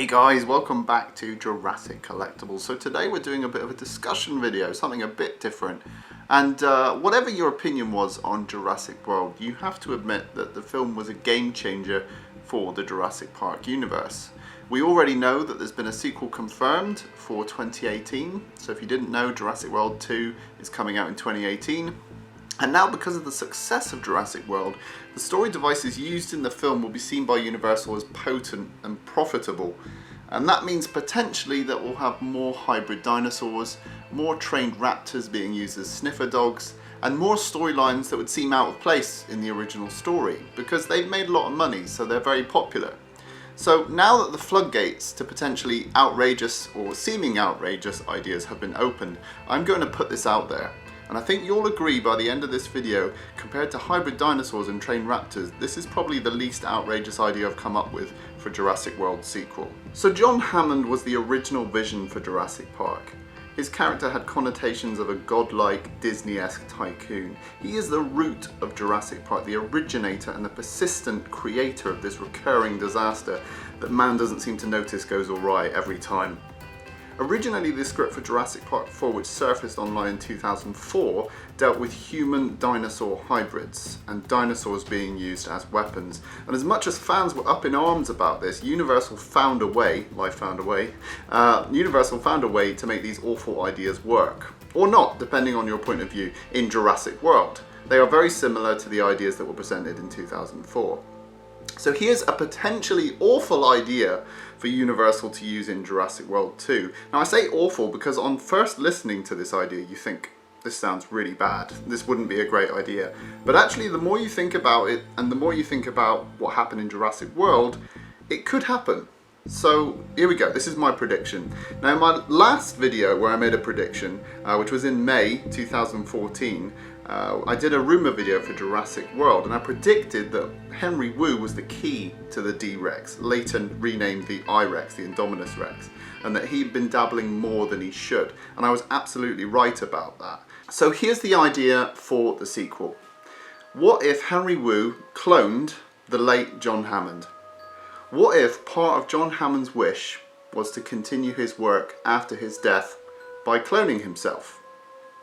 Hey guys, welcome back to Jurassic Collectibles. So today we're doing a bit of a discussion video, something a bit different. And whatever your opinion was on Jurassic World, you have to admit that the film was a game changer for the Jurassic Park universe. We already know that there's been a sequel confirmed for 2018. So if you didn't know, Jurassic World 2 is coming out in 2018. And now, because of the success of Jurassic World, the story devices used in the film will be seen by Universal as potent and profitable. And that means potentially that we'll have more hybrid dinosaurs, more trained raptors being used as sniffer dogs, and more storylines that would seem out of place in the original story, because they've made a lot of money, so they're very popular. So now that the floodgates to potentially outrageous or seeming outrageous ideas have been opened, I'm going to put this out there. And I think you'll agree by the end of this video, compared to hybrid dinosaurs and trained raptors, this is probably the least outrageous idea I've come up with for Jurassic World Sequel. So John Hammond was the original vision for Jurassic Park. His character had connotations of a godlike, Disney-esque tycoon. He is the root of Jurassic Park, the originator and the persistent creator of this recurring disaster that man doesn't seem to notice goes awry every time. Originally, the script for Jurassic Park 4, which surfaced online in 2004, dealt with human-dinosaur hybrids and dinosaurs being used as weapons. And as much as fans were up in arms about this, Universal found a way to make these awful ideas work. Or not, depending on your point of view, in Jurassic World. They are very similar to the ideas that were presented in 2004. So here's a potentially awful idea for Universal to use in Jurassic World 2. Now I say awful because on first listening to this idea you think, this sounds really bad, this wouldn't be a great idea. But actually the more you think about it and the more you think about what happened in Jurassic World, it could happen. So here we go, this is my prediction. Now in my last video where I made a prediction, which was in May 2014, I did a rumour video for Jurassic World and I predicted that Henry Wu was the key to the D-Rex, later renamed the I-Rex, the Indominus Rex, and that he'd been dabbling more than he should. And I was absolutely right about that. So here's the idea for the sequel. What if Henry Wu cloned the late John Hammond? What if part of John Hammond's wish was to continue his work after his death by cloning himself?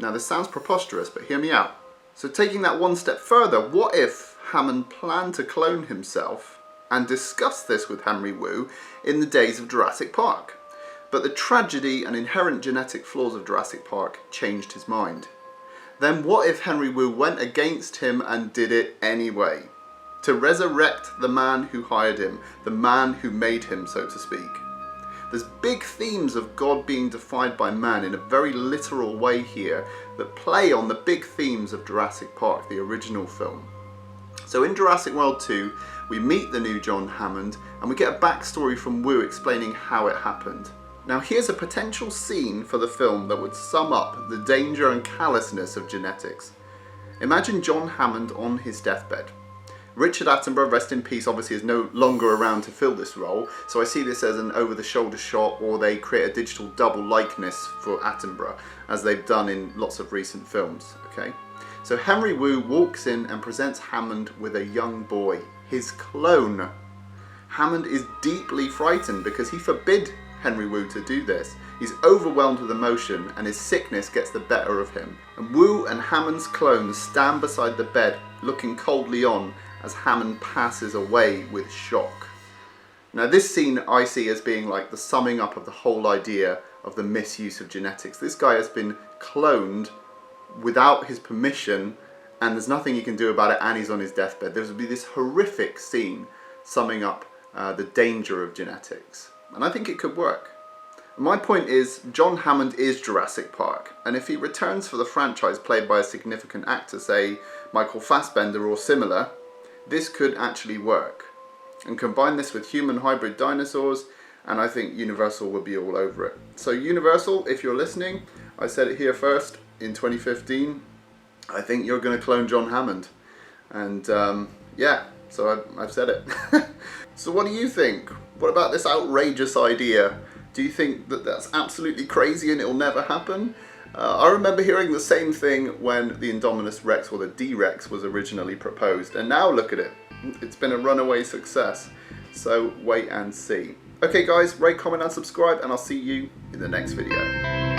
Now this sounds preposterous, but hear me out. So taking that one step further, what if Hammond planned to clone himself and discussed this with Henry Wu in the days of Jurassic Park? But the tragedy and inherent genetic flaws of Jurassic Park changed his mind. Then what if Henry Wu went against him and did it anyway? To resurrect the man who hired him, the man who made him, so to speak. There's big themes of God being defied by man in a very literal way here that play on the big themes of Jurassic Park, the original film. So in Jurassic World 2, we meet the new John Hammond and we get a backstory from Wu explaining how it happened. Now here's a potential scene for the film that would sum up the danger and callousness of genetics. Imagine John Hammond on his deathbed. Richard Attenborough, rest in peace, obviously is no longer around to fill this role, so I see this as an over-the-shoulder shot, or they create a digital double likeness for Attenborough, as they've done in lots of recent films, okay? So Henry Wu walks in and presents Hammond with a young boy, his clone. Hammond is deeply frightened because he forbid Henry Wu to do this. He's overwhelmed with emotion and his sickness gets the better of him. And Wu and Hammond's clone stand beside the bed, looking coldly on as Hammond passes away with shock. Now this scene I see as being like the summing up of the whole idea of the misuse of genetics. This guy has been cloned without his permission and there's nothing he can do about it and he's on his deathbed. There would be this horrific scene summing up the danger of genetics. And I think it could work. My point is, John Hammond is Jurassic Park, and if he returns for the franchise played by a significant actor, say Michael Fassbender or similar, this could actually work. And combine this with human hybrid dinosaurs, and I think Universal would be all over it. So Universal, if you're listening, I said it here first, in 2015, I think you're going to clone John Hammond. And yeah, so I've said it. So what do you think? What about this outrageous idea? Do you think that that's absolutely crazy and it'll never happen? I remember hearing the same thing when the Indominus Rex or the D-Rex was originally proposed, and now look at it. It's been a runaway success. So wait and see. Okay guys, rate, comment and subscribe, and I'll see you in the next video.